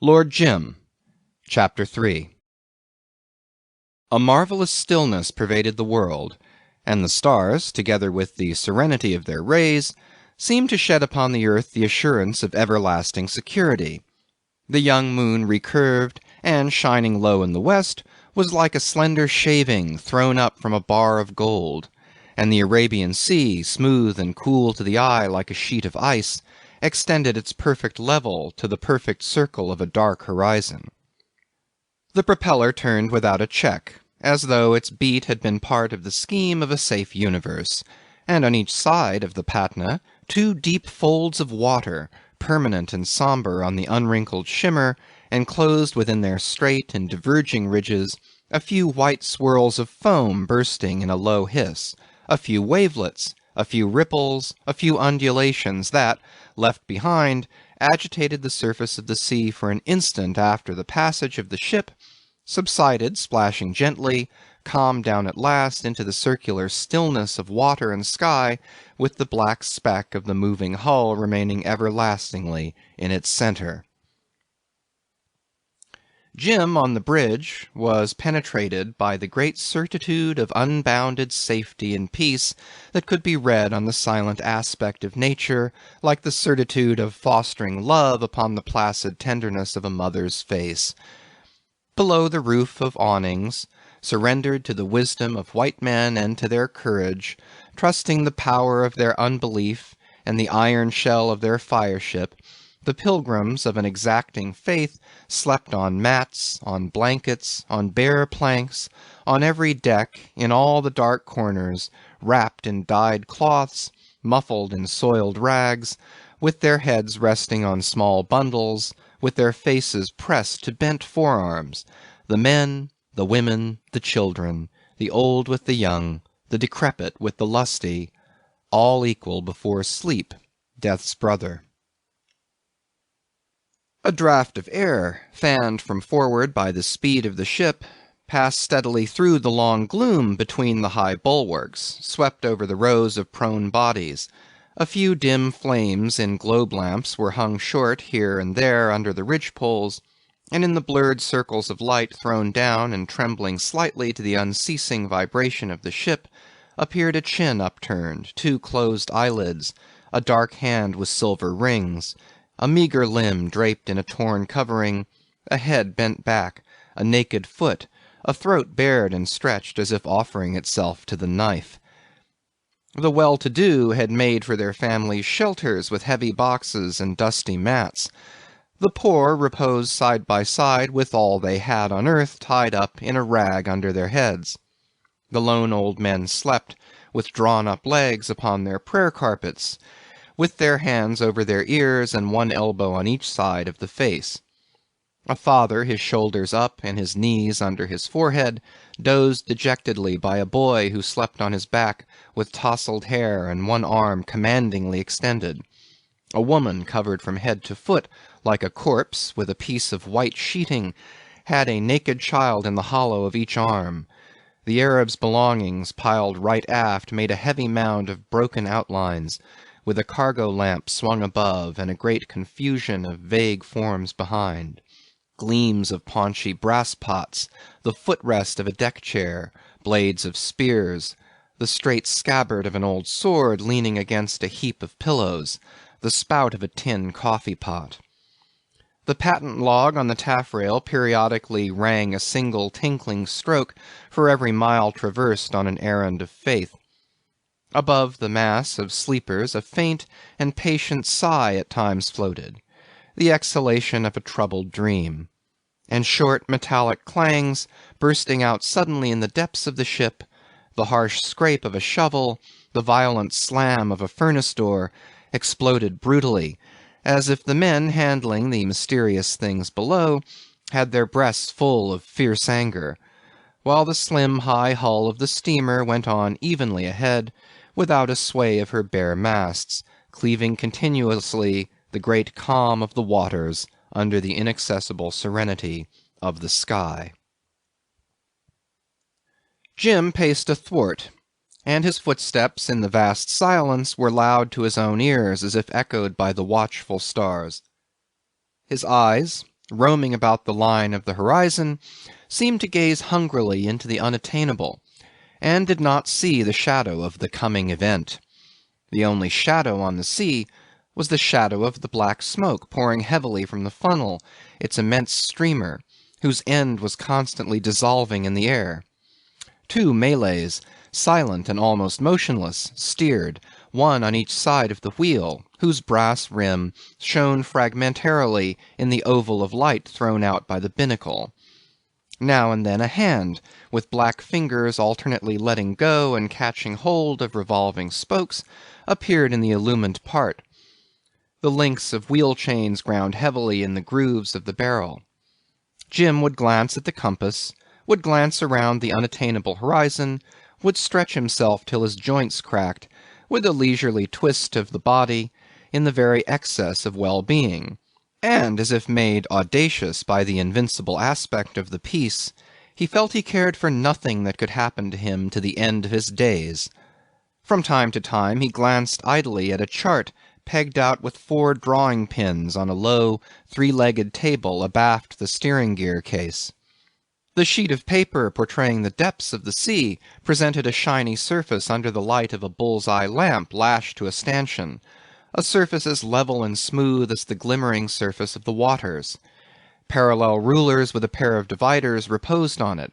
Lord Jim, Chapter 3. A marvelous stillness pervaded the world, and the stars, together with the serenity of their rays, seemed to shed upon the earth the assurance of everlasting security. The young moon recurved, and shining low in the west, was like a slender shaving thrown up from a bar of gold, and the Arabian Sea, smooth and cool to the eye like a sheet of ice, extended its perfect level to the perfect circle of a dark horizon. The propeller turned without a check, as though its beat had been part of the scheme of a safe universe, and on each side of the Patna, two deep folds of water, permanent and sombre on the unwrinkled shimmer, enclosed within their straight and diverging ridges, a few white swirls of foam bursting in a low hiss, a few wavelets, a few ripples, a few undulations that, left behind, agitated the surface of the sea for an instant after the passage of the ship, subsided, splashing gently, calmed down at last into the circular stillness of water and sky, with the black speck of the moving hull remaining everlastingly in its centre. Jim, on the bridge, was penetrated by the great certitude of unbounded safety and peace that could be read on the silent aspect of nature, like the certitude of fostering love upon the placid tenderness of a mother's face. Below the roof of awnings, surrendered to the wisdom of white men and to their courage, trusting the power of their unbelief and the iron shell of their fireship, the pilgrims of an exacting faith slept on mats, on blankets, on bare planks, on every deck, in all the dark corners, wrapped in dyed cloths, muffled in soiled rags, with their heads resting on small bundles, with their faces pressed to bent forearms, the men, the women, the children, the old with the young, the decrepit with the lusty, all equal before sleep, death's brother. A draught of air, fanned from forward by the speed of the ship, passed steadily through the long gloom between the high bulwarks, swept over the rows of prone bodies. A few dim flames in globe lamps were hung short here and there under the ridgepoles, and in the blurred circles of light thrown down and trembling slightly to the unceasing vibration of the ship, appeared a chin upturned, two closed eyelids, a dark hand with silver rings, a meagre limb draped in a torn covering, a head bent back, a naked foot, a throat bared and stretched as if offering itself to the knife. The well-to-do had made for their families shelters with heavy boxes and dusty mats. The poor reposed side by side with all they had on earth tied up in a rag under their heads. The lone old men slept, with drawn-up legs upon their prayer carpets, with their hands over their ears and one elbow on each side of the face. A father, his shoulders up and his knees under his forehead, dozed dejectedly by a boy who slept on his back with tousled hair and one arm commandingly extended. A woman, covered from head to foot like a corpse with a piece of white sheeting, had a naked child in the hollow of each arm. The Arab's belongings, piled right aft, made a heavy mound of broken outlines, with a cargo lamp swung above and a great confusion of vague forms behind. Gleams of paunchy brass pots, the footrest of a deck-chair, blades of spears, the straight scabbard of an old sword leaning against a heap of pillows, the spout of a tin coffee-pot. The patent log on the taffrail periodically rang a single tinkling stroke for every mile traversed on an errand of faith. Above the mass of sleepers a faint and patient sigh at times floated, the exhalation of a troubled dream, and short metallic clangs, bursting out suddenly in the depths of the ship, the harsh scrape of a shovel, the violent slam of a furnace door, exploded brutally, as if the men handling the mysterious things below had their breasts full of fierce anger, while the slim high hull of the steamer went on evenly ahead, without a sway of her bare masts, cleaving continuously the great calm of the waters under the inaccessible serenity of the sky. Jim paced athwart, and his footsteps in the vast silence were loud to his own ears as if echoed by the watchful stars. His eyes, roaming about the line of the horizon, seemed to gaze hungrily into the unattainable, and did not see the shadow of the coming event. The only shadow on the sea was the shadow of the black smoke pouring heavily from the funnel, its immense streamer, whose end was constantly dissolving in the air. Two Malays, silent and almost motionless, steered, one on each side of the wheel, whose brass rim shone fragmentarily in the oval of light thrown out by the binnacle. Now and then a hand, with black fingers alternately letting go and catching hold of revolving spokes, appeared in the illumined part. The links of wheel chains ground heavily in the grooves of the barrel. Jim would glance at the compass, would glance around the unattainable horizon, would stretch himself till his joints cracked, with a leisurely twist of the body, in the very excess of well-being, and, as if made audacious by the invincible aspect of the piece, he felt he cared for nothing that could happen to him to the end of his days. From time to time he glanced idly at a chart pegged out with 4 drawing pins on a low, 3-legged table abaft the steering gear case. The sheet of paper portraying the depths of the sea presented a shiny surface under the light of a bull's-eye lamp lashed to a stanchion, a surface as level and smooth as the glimmering surface of the waters. Parallel rulers with a pair of dividers reposed on it.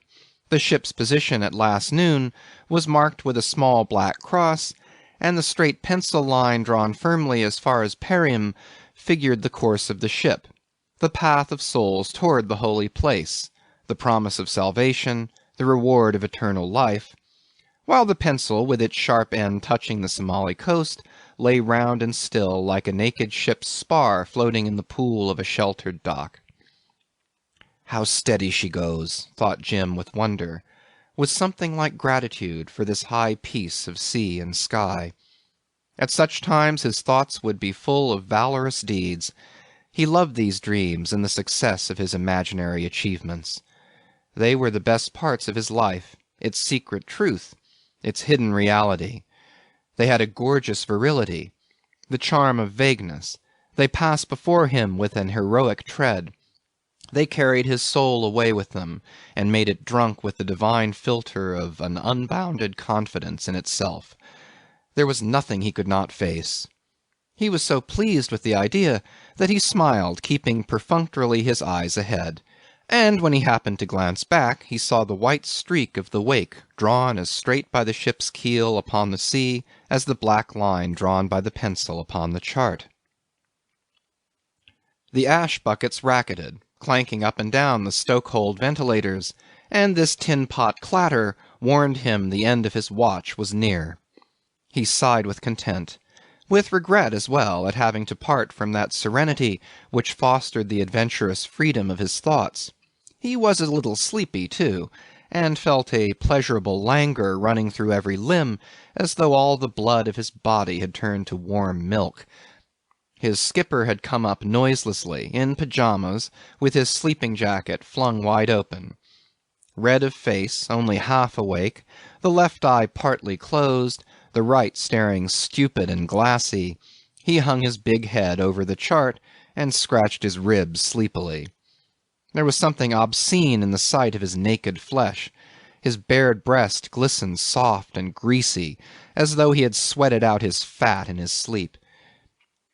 The ship's position at last noon was marked with a small black cross, and the straight pencil line drawn firmly as far as Perium figured the course of the ship, the path of souls toward the holy place, the promise of salvation, the reward of eternal life, while the pencil, with its sharp end touching the Somali coast, lay round and still like a naked ship's spar floating in the pool of a sheltered dock. How steady she goes, thought Jim with wonder, with something like gratitude for this high peace of sea and sky. At such times his thoughts would be full of valorous deeds. He loved these dreams and the success of his imaginary achievements. They were the best parts of his life, its secret truth, its hidden reality. They had a gorgeous virility, the charm of vagueness. They passed before him with an heroic tread. They carried his soul away with them, and made it drunk with the divine filter of an unbounded confidence in itself. There was nothing he could not face. He was so pleased with the idea that he smiled, keeping perfunctorily his eyes ahead, and when he happened to glance back, he saw the white streak of the wake drawn as straight by the ship's keel upon the sea as the black line drawn by the pencil upon the chart. The ash buckets racketed, clanking up and down the stokehold ventilators, and this tin-pot clatter warned him the end of his watch was near. He sighed with content, with regret as well at having to part from that serenity which fostered the adventurous freedom of his thoughts. He was a little sleepy, too, and felt a pleasurable languor running through every limb, as though all the blood of his body had turned to warm milk. His skipper had come up noiselessly, in pyjamas, with his sleeping jacket flung wide open. Red of face, only half awake, the left eye partly closed, the right staring stupid and glassy, he hung his big head over the chart and scratched his ribs sleepily. There was something obscene in the sight of his naked flesh. His bared breast glistened soft and greasy, as though he had sweated out his fat in his sleep.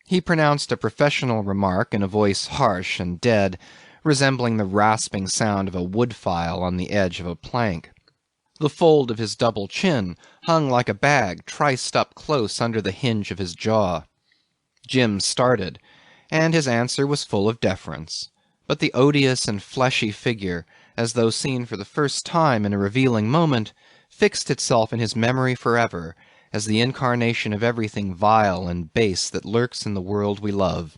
He pronounced a professional remark in a voice harsh and dead, resembling the rasping sound of a wood file on the edge of a plank. The fold of his double chin hung like a bag triced up close under the hinge of his jaw. Jim started, and his answer was full of deference, but the odious and fleshy figure, as though seen for the first time in a revealing moment, fixed itself in his memory forever, as the incarnation of everything vile and base that lurks in the world we love.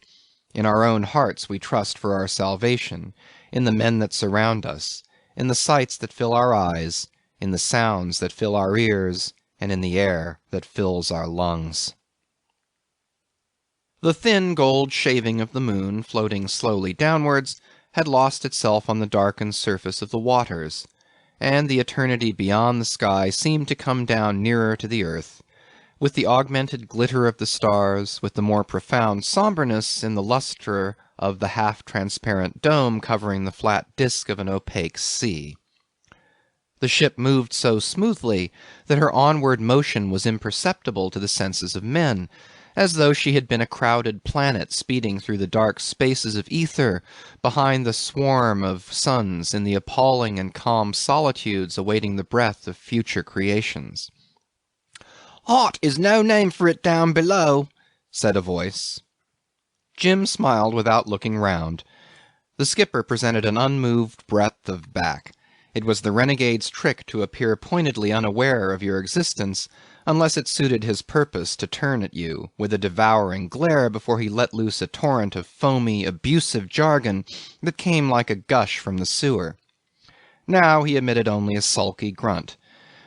In our own hearts we trust for our salvation, in the men that surround us, in the sights that fill our eyes, in the sounds that fill our ears, and in the air that fills our lungs. The thin gold shaving of the moon, floating slowly downwards, had lost itself on the darkened surface of the waters, and the eternity beyond the sky seemed to come down nearer to the earth, with the augmented glitter of the stars, with the more profound sombreness in the lustre of the half-transparent dome covering the flat disk of an opaque sea. The ship moved so smoothly that her onward motion was imperceptible to the senses of men, as though she had been a crowded planet speeding through the dark spaces of ether behind the swarm of suns in the appalling and calm solitudes awaiting the breath of future creations. "Hot is no name for it down below," said a voice. Jim smiled without looking round. The skipper presented an unmoved breadth of back. It was the renegade's trick to appear pointedly unaware of your existence, unless it suited his purpose to turn at you with a devouring glare before he let loose a torrent of foamy, abusive jargon that came like a gush from the sewer. Now he emitted only a sulky grunt.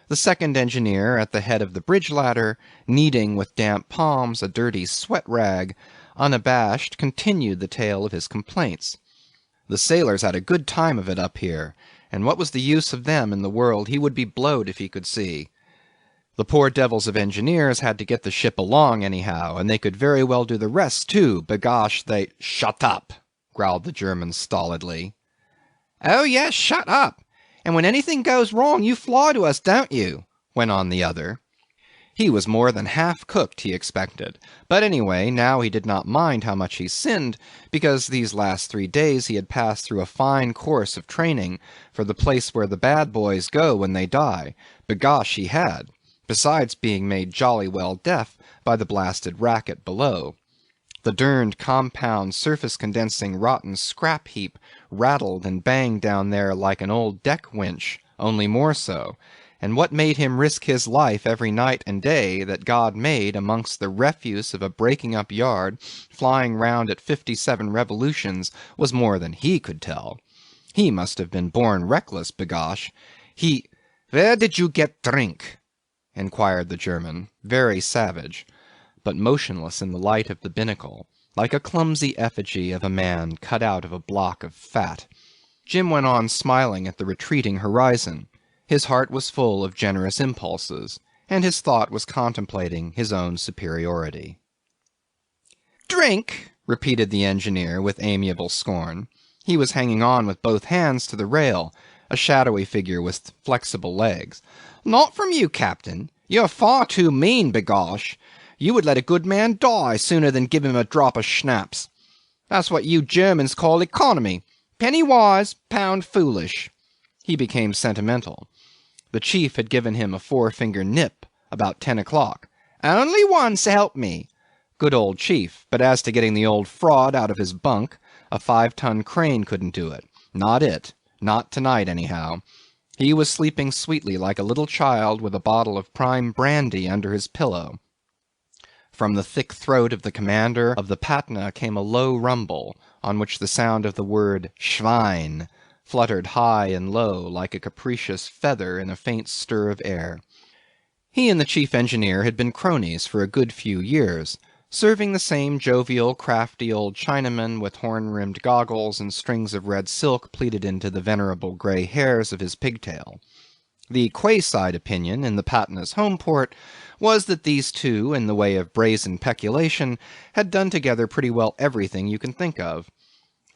The second engineer at the head of the bridge ladder, kneading with damp palms a dirty sweat rag, unabashed, continued the tale of his complaints. The sailors had a good time of it up here, and what was the use of them in the world he would be blowed if he could see. The poor devils of engineers had to get the ship along anyhow, and they could very well do the rest too, begosh they— "Shut up," growled the German stolidly. "Oh yes, shut up. And when anything goes wrong you fly to us, don't you?" went on the other. He was more than half cooked, he expected, but anyway, now he did not mind how much he sinned, because these last 3 days he had passed through a fine course of training for the place where the bad boys go when they die. Begosh he had, besides being made jolly well deaf by the blasted racket below. The derned compound surface-condensing rotten scrap heap rattled and banged down there like an old deck winch, only more so, and what made him risk his life every night and day that God made amongst the refuse of a breaking-up yard flying round at 57 revolutions was more than he could tell. He must have been born reckless, begosh. He— "Where did you get drink?" inquired the German, very savage, but motionless in the light of the binnacle, like a clumsy effigy of a man cut out of a block of fat. Jim went on smiling at the retreating horizon. His heart was full of generous impulses, and his thought was contemplating his own superiority. "Drink?" repeated the engineer with amiable scorn. He was hanging on with both hands to the rail, a shadowy figure with flexible legs. "Not from you, captain. You're far too mean, begosh. You would let a good man die sooner than give him a drop of schnapps. That's what you Germans call economy. Penny wise, pound foolish." He became sentimental. The chief had given him a forefinger nip about 10 o'clock. "Only one, so help me." Good old chief, but as to getting the old fraud out of his bunk, a 5-ton crane couldn't do it. Not it. Not tonight, anyhow. He was sleeping sweetly like a little child with a bottle of prime brandy under his pillow. From the thick throat of the commander of the Patna came a low rumble, on which the sound of the word Schwein fluttered high and low like a capricious feather in a faint stir of air. He and the chief engineer had been cronies for a good few years, serving the same jovial, crafty old Chinaman with horn-rimmed goggles and strings of red silk pleated into the venerable grey hairs of his pigtail. The quayside opinion in the Patna's home port was that these two, in the way of brazen peculation, had done together pretty well everything you can think of.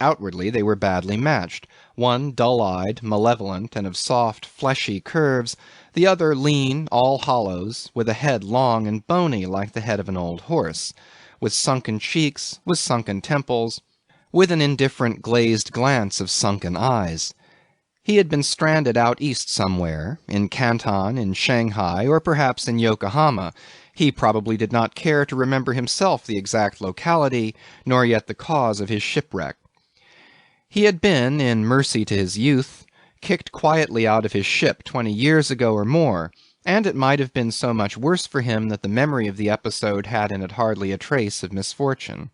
Outwardly they were badly matched, one dull-eyed, malevolent, and of soft, fleshy curves, the other lean, all hollows, with a head long and bony like the head of an old horse, with sunken cheeks, with sunken temples, with an indifferent glazed glance of sunken eyes. He had been stranded out east somewhere, in Canton, in Shanghai, or perhaps in Yokohama. He probably did not care to remember himself the exact locality, nor yet the cause of his shipwreck. He had been, in mercy to his youth, kicked quietly out of his ship 20 years ago or more, and it might have been so much worse for him that the memory of the episode had in it hardly a trace of misfortune.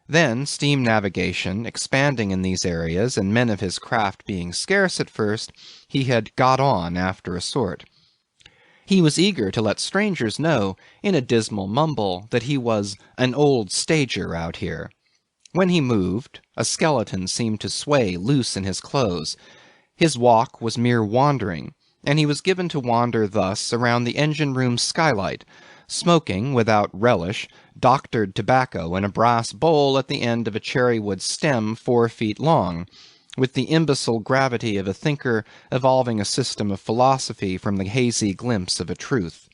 Then, steam navigation expanding in these areas, and men of his craft being scarce at first, he had got on after a sort. He was eager to let strangers know, in a dismal mumble, that he was an old stager out here. When he moved, a skeleton seemed to sway loose in his clothes. His walk was mere wandering, and he was given to wander thus around the engine-room skylight, smoking, without relish, doctored tobacco in a brass bowl at the end of a cherrywood stem 4 feet long, with the imbecile gravity of a thinker evolving a system of philosophy from the hazy glimpse of a truth.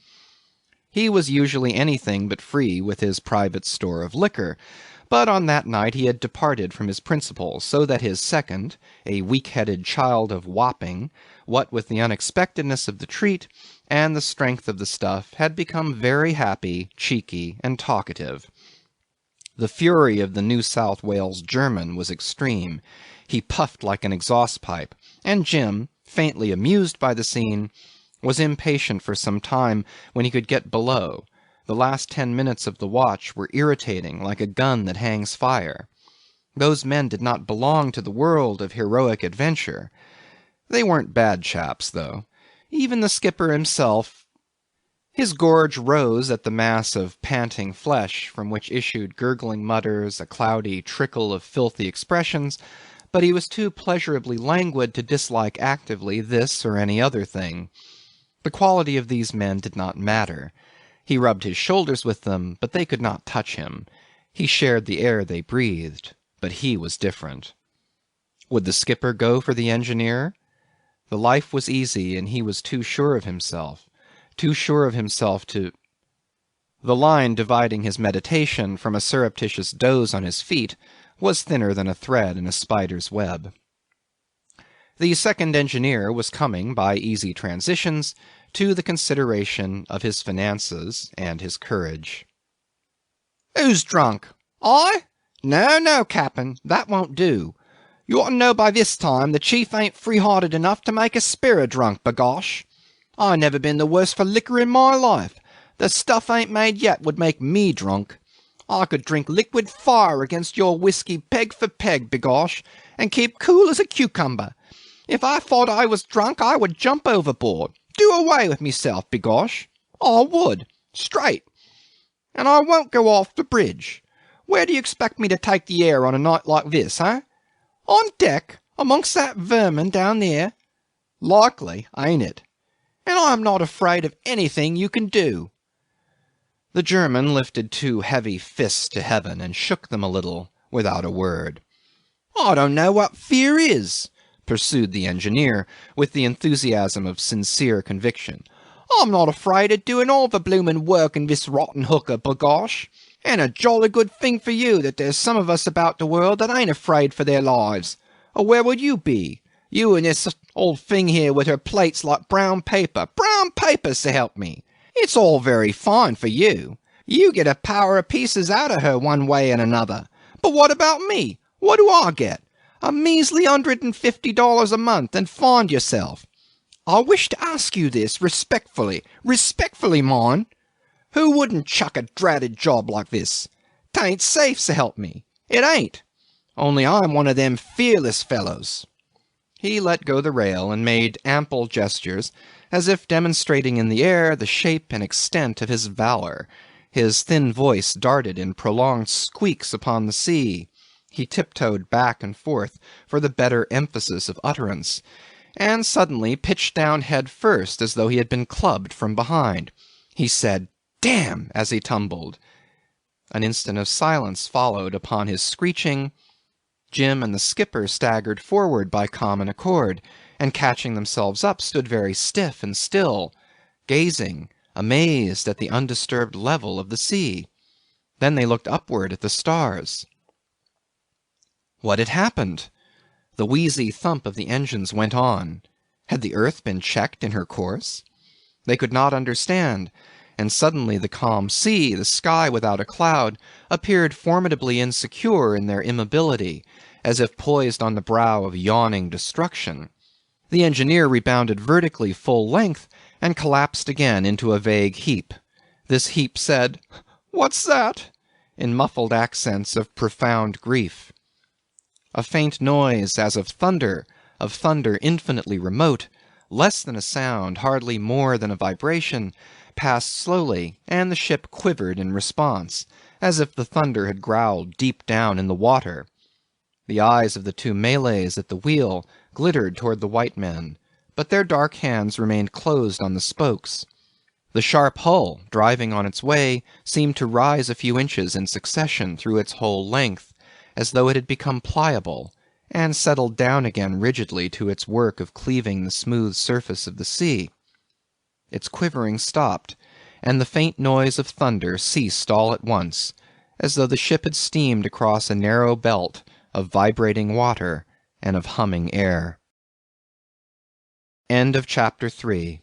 He was usually anything but free with his private store of liquor, but on that night he had departed from his principles, so that his second, a weak-headed child of Wapping, what with the unexpectedness of the treat and the strength of the stuff, had become very happy, cheeky, and talkative. The fury of the New South Wales German was extreme. He puffed like an exhaust pipe, and Jim, faintly amused by the scene, was impatient for some time when he could get below. The last 10 minutes of the watch were irritating, like a gun that hangs fire. Those men did not belong to the world of heroic adventure. They weren't bad chaps, though. Even the skipper himself. His gorge rose at the mass of panting flesh, from which issued gurgling mutters, a cloudy trickle of filthy expressions, but he was too pleasurably languid to dislike actively this or any other thing. The quality of these men did not matter. He rubbed his shoulders with them, but they could not touch him. He shared the air they breathed, but he was different. Would the skipper go for the engineer? The life was easy, and he was too sure of himself to... The line dividing his meditation from a surreptitious doze on his feet was thinner than a thread in a spider's web. The second engineer was coming, by easy transitions, to the consideration of his finances and his courage. "Who's drunk? I? No, no, Cap'n, that won't do. You ought to know by this time the chief ain't free-hearted enough to make a sparrow drunk, b'gosh. I never been the worse for liquor in my life. The stuff ain't made yet would make me drunk. I could drink liquid fire against your whiskey peg for peg, b'gosh, and keep cool as a cucumber. If I thought I was drunk, I would jump overboard. Do away with meself, b'gosh. I would. Straight. And I won't go off the bridge. Where do you expect me to take the air on a night like this, eh? On deck, amongst that vermin down there? Likely, ain't it? And I'm not afraid of anything you can do." The German lifted 2 heavy fists to heaven and shook them a little, without a word. "I don't know what fear is," pursued the engineer, with the enthusiasm of sincere conviction. "I'm not afraid of doing all the bloomin' work in this rotten hooker, b'gosh. And a jolly good thing for you that there's some of us about the world that ain't afraid for their lives. Or where would you be? You and this old thing here with her plates like brown paper. Brown paper, so help me. It's all very fine for you. You get a power of pieces out of her one way and another. But what about me? What do I get? A measly $150 a month, and find yourself. I wish to ask you this respectfully, mind. Who wouldn't chuck a dratted job like this? 'Tain't safe, so help me. It ain't. Only I'm one of them fearless fellows." He let go the rail and made ample gestures, as if demonstrating in the air the shape and extent of his valor. His thin voice darted in prolonged squeaks upon the sea. He tiptoed back and forth for the better emphasis of utterance, and suddenly pitched down head first as though he had been clubbed from behind. He said, "Damn!" as he tumbled. An instant of silence followed upon his screeching. Jim and the skipper staggered forward by common accord, and catching themselves up stood very stiff and still, gazing, amazed at the undisturbed level of the sea. Then they looked upward at the stars. What had happened? The wheezy thump of the engines went on. Had the earth been checked in her course? They could not understand, and suddenly the calm sea, the sky without a cloud, appeared formidably insecure in their immobility, as if poised on the brow of yawning destruction. The engineer rebounded vertically full length, and collapsed again into a vague heap. This heap said, "What's that?" in muffled accents of profound grief. A faint noise as of thunder infinitely remote, less than a sound, hardly more than a vibration, passed slowly, and the ship quivered in response, as if the thunder had growled deep down in the water. The eyes of the 2 Malays at the wheel glittered toward the white men, but their dark hands remained closed on the spokes. The sharp hull, driving on its way, seemed to rise a few inches in succession through its whole length, as though it had become pliable, and settled down again rigidly to its work of cleaving the smooth surface of the sea. Its quivering stopped, and the faint noise of thunder ceased all at once, as though the ship had steamed across a narrow belt of vibrating water and of humming air. End of chapter 3.